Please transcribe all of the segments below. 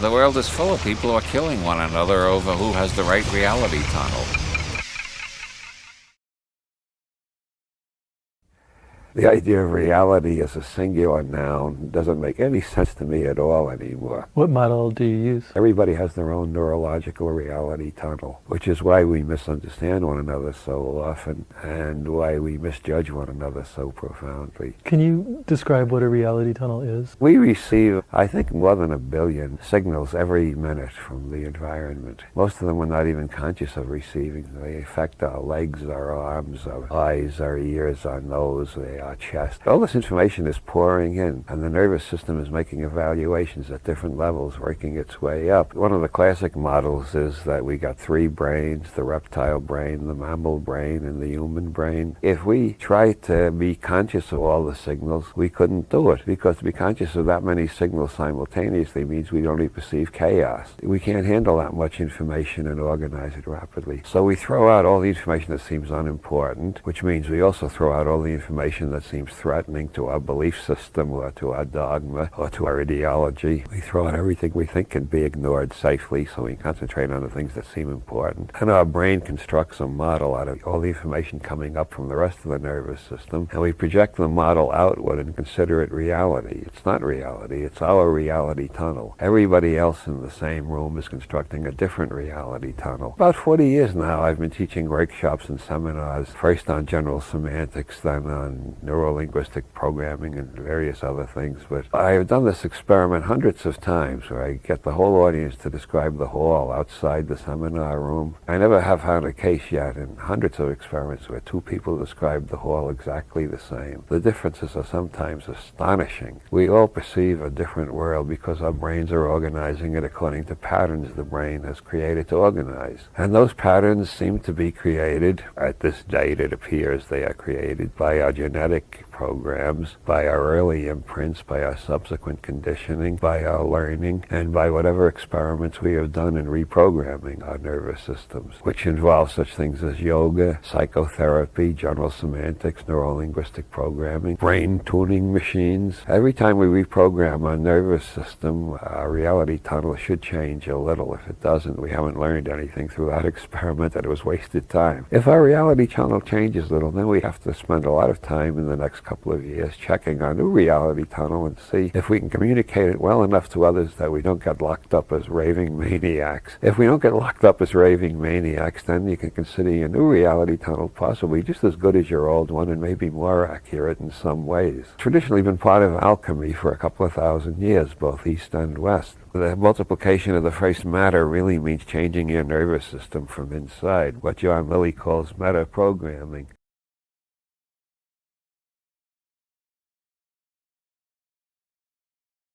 The world is full of people who are killing one another over who has the right reality tunnel. The idea of reality as a singular noun doesn't make any sense to me at all anymore. What model do you use? Everybody has their own neurological reality tunnel, which is why we misunderstand one another so often and why we misjudge one another so profoundly. Can you describe what a reality tunnel is? We receive, I think, more than 1 billion signals every minute from the environment. Most of them we're not even conscious of receiving. They affect our legs, our arms, our eyes, our ears, our nose, our chest. All this information is pouring in, and the nervous system is making evaluations at different levels, working its way up. One of the classic models is that we got 3 brains, the reptile brain, the mammal brain, and the human brain. If we tried to be conscious of all the signals, we couldn't do it, because to be conscious of that many signals simultaneously means we only perceive chaos. We can't handle that much information and organize it rapidly. So we throw out all the information that seems unimportant, which means we also throw out all the information that seems threatening to our belief system or to our dogma or to our ideology. We throw out everything we think can be ignored safely, so we concentrate on the things that seem important. And our brain constructs a model out of all the information coming up from the rest of the nervous system, and we project the model outward and consider it reality. It's not reality, it's our reality tunnel. Everybody else in the same room is constructing a different reality tunnel. About 40 years now I've been teaching workshops and seminars, first on general semantics, then on neuro-linguistic programming and various other things. But I have done this experiment hundreds of times where I get the whole audience to describe the hall outside the seminar room. I never have found a case yet in hundreds of experiments where 2 people describe the hall exactly the same. The differences are sometimes astonishing. We all perceive a different world because our brains are organizing it according to patterns the brain has created to organize. And those patterns seem to be created, at this date it appears they are created, by our genetic programs, by our early imprints, by our subsequent conditioning, by our learning, and by whatever experiments we have done in reprogramming our nervous systems, which involve such things as yoga, psychotherapy, general semantics, neuro-linguistic programming, brain tuning machines. Every time we reprogram our nervous system, our reality tunnel should change a little. If it doesn't, we haven't learned anything through that experiment, and it was wasted time. If our reality tunnel changes a little, then we have to spend a lot of time in the next couple of years checking our new reality tunnel and see if we can communicate it well enough to others that we don't get locked up as raving maniacs. If we don't get locked up as raving maniacs, then you can consider your new reality tunnel possibly just as good as your old one and maybe more accurate in some ways. Traditionally been part of alchemy for a couple of thousand years, both East and West. The multiplication of the first matter really means changing your nervous system from inside, what John Lilly calls metaprogramming.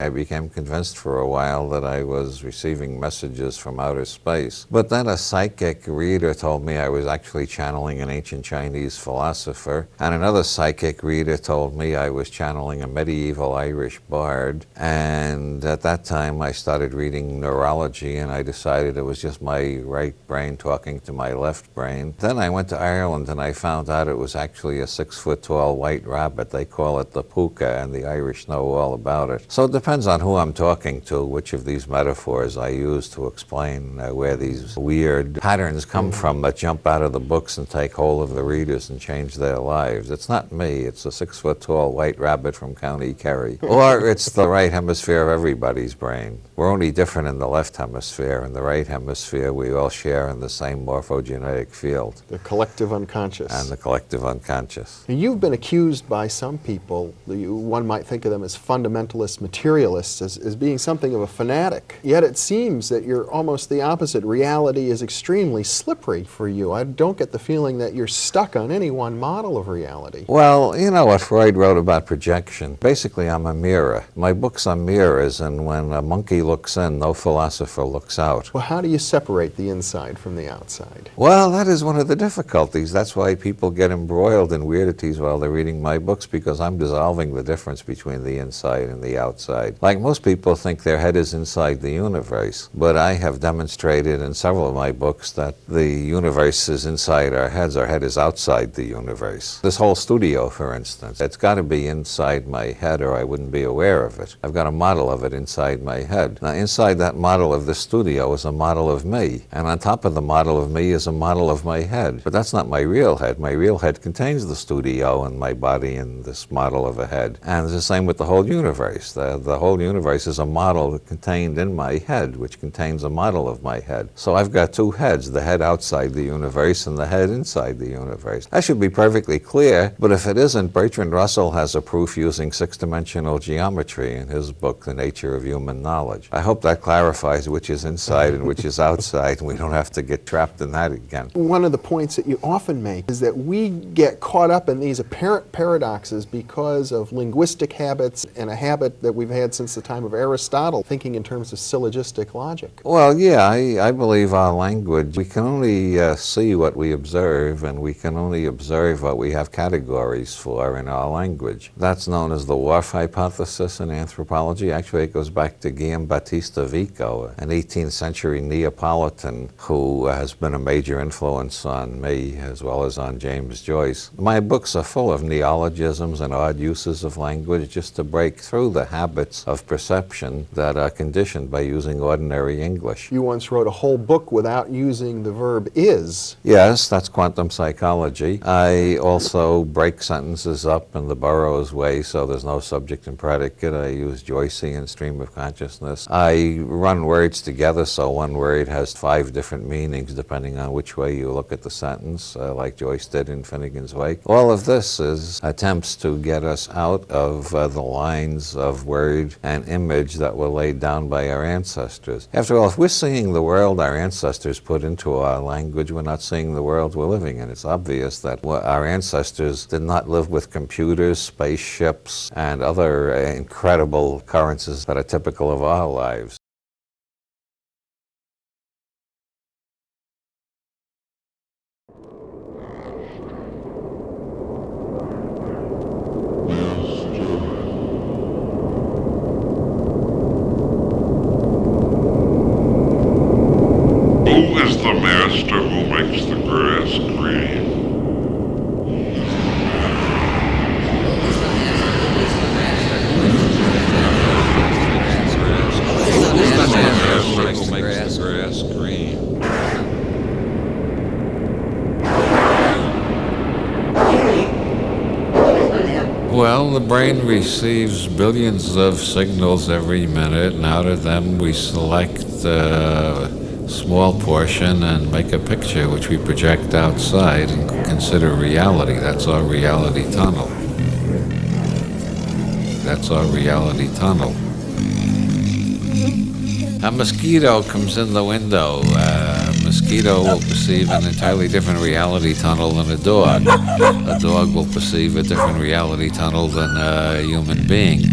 I became convinced for a while that I was receiving messages from outer space. But then a psychic reader told me I was actually channeling an ancient Chinese philosopher, and another psychic reader told me I was channeling a medieval Irish bard. And at that time I started reading neurology, and I decided it was just my right brain talking to my left brain. Then I went to Ireland and I found out it was actually a 6-foot-tall white rabbit. They call it the puka, and the Irish know all about it. So it depends on who I'm talking to, which of these metaphors I use to explain where these weird patterns come from that jump out of the books and take hold of the readers and change their lives. It's not me, it's a 6-foot-tall white rabbit from County Kerry. Or it's the right hemisphere of everybody's brain. We're only different in the left hemisphere. In the right hemisphere, we all share in the same morphogenetic field. The collective unconscious. And the collective unconscious. You've been accused by some people, one might think of them as fundamentalist materialists, as being something of a fanatic. Yet it seems that you're almost the opposite. Reality is extremely slippery for you. I don't get the feeling that you're stuck on any one model of reality. Well, you know what Freud wrote about projection. Basically, I'm a mirror. My books are mirrors, and when a monkey looks in, no philosopher looks out. Well, how do you separate the inside from the outside? Well, that is one of the difficulties. That's why people get embroiled in weirdities while they're reading my books, because I'm dissolving the difference between the inside and the outside. outside. Like most people think their head is inside the universe, but I have demonstrated in several of my books that the universe is inside our heads is outside the universe. This whole studio, for instance, it's got to be inside my head or I wouldn't be aware of it. I've got a model of it inside my head. Now, inside that model of the studio is a model of me, and on top of the model of me is a model of my head. But that's not my real head. My real head contains the studio and my body and this model of a head. And it's the same with the whole universe. The whole universe is a model contained in my head, which contains a model of my head. So I've got two heads, the head outside the universe and the head inside the universe. That should be perfectly clear, but if it isn't, Bertrand Russell has a proof using six-dimensional geometry in his book, The Nature of Human Knowledge. I hope that clarifies which is inside and which is outside, and we don't have to get trapped in that again. One of the points that you often make is that we get caught up in these apparent paradoxes because of linguistic habits and a habit that we've had since the time of Aristotle, thinking in terms of syllogistic logic. Well, yeah, I believe our language, we can only see what we observe, and we can only observe what we have categories for in our language. That's known as the Whorf hypothesis in anthropology. Actually, it goes back to Guillaume Battista Vico, an 18th century Neapolitan who has been a major influence on me as well as on James Joyce. My books are full of neologisms and odd uses of language just to break through the habits of perception that are conditioned by using ordinary English. You once wrote a whole book without using the verb is. Yes, that's quantum psychology. I also break sentences up in the Burroughs way, so there's no subject and predicate. I use Joycean stream of consciousness. I run words together, so one word has 5 different meanings depending on which way you look at the sentence, like Joyce did in Finnegan's Wake. All of this is attempts to get us out of the lines of word and image that were laid down by our ancestors. After all, if we're seeing the world our ancestors put into our language, we're not seeing the world we're living in. It's obvious that our ancestors did not live with computers, spaceships, and other incredible occurrences that are typical of our lives. Who is the master who makes the grass green? Well, the brain receives billions of signals every minute, and out of them we select a small portion and make a picture which we project outside and consider reality. That's our reality tunnel. That's our reality tunnel. A mosquito comes in the window. A mosquito will perceive an entirely different reality tunnel than a dog. A dog will perceive a different reality tunnel than a human being.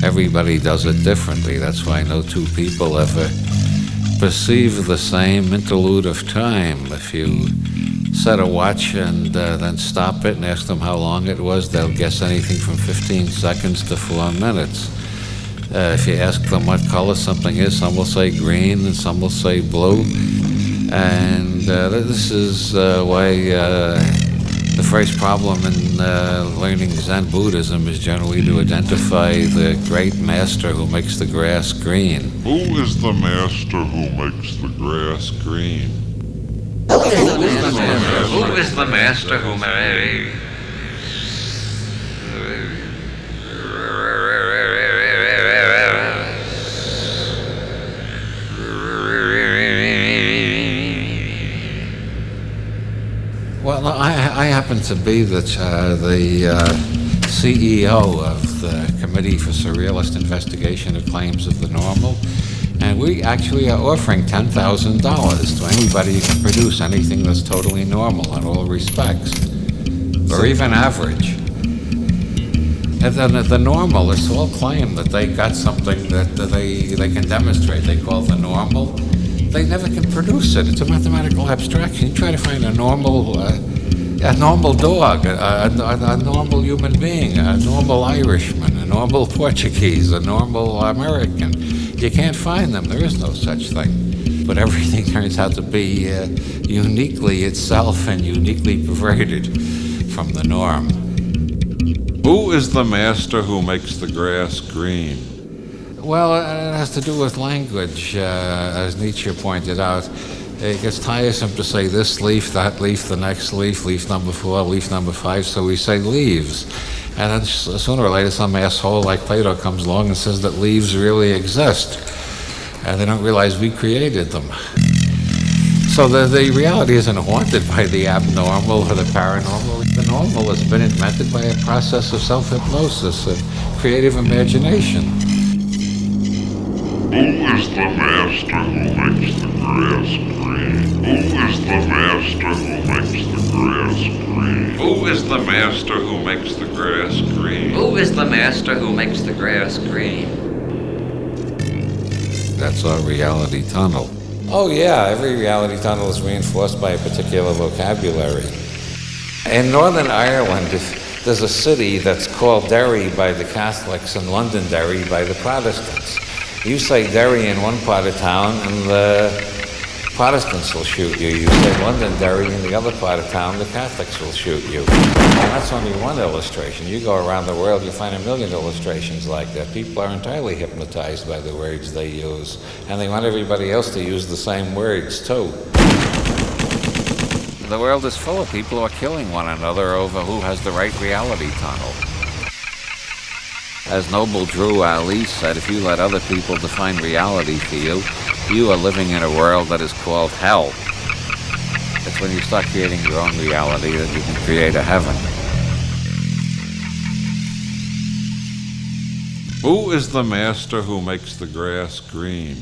Everybody does it differently. That's why no two people ever perceive the same interlude of time. If you set a watch and then stop it and ask them how long it was, they'll guess anything from 15 seconds to 4 minutes. If you ask them what color something is, some will say green and some will say blue. And this is why the first problem in learning Zen Buddhism is generally to identify the great master who makes the grass green. Who is the master who makes the grass green? Who is the master who makes... Well, I happen to be the CEO of the Committee for Surrealist Investigation of Claims of the Normal, and we actually are offering $10,000 to anybody who can produce anything that's totally normal in all respects, or even average. And then the normalists all claim that they got something that they can demonstrate. They call the normal. They never can produce it. It's a mathematical abstraction. You try to find a normal dog, a normal human being, a normal Irishman, a normal Portuguese, a normal American. You can't find them. There is no such thing. But everything turns out to be uniquely itself and uniquely perverted from the norm. Who is the master who makes the grass green? Well, it has to do with language, as Nietzsche pointed out. It gets tiresome to say this leaf, that leaf, the next leaf, leaf number 4, leaf number 5, so we say leaves. And then sooner or later some asshole like Plato comes along and says that leaves really exist. And they don't realize we created them. So the reality isn't haunted by the abnormal or the paranormal. The normal has been invented by a process of self-hypnosis, of creative imagination. Who is the master who makes the grass green? Who is the master who makes the grass green? Who is the master who makes the grass green? Who is the master who makes the grass green? That's our reality tunnel. Oh yeah, every reality tunnel is reinforced by a particular vocabulary. In Northern Ireland, there's a city that's called Derry by the Catholics and Londonderry by the Protestants. You say Derry in one part of town and the Protestants will shoot you. You say Londonderry in the other part of town, the Catholics will shoot you. And that's only one illustration. You go around the world, you find a million illustrations like that. People are entirely hypnotized by the words they use. And they want everybody else to use the same words too. The world is full of people who are killing one another over who has the right reality tunnel. As Noble Drew Ali said, if you let other people define reality for you, you are living in a world that is called hell. It's when you start creating your own reality that you can create a heaven. Who is the master who makes the grass green?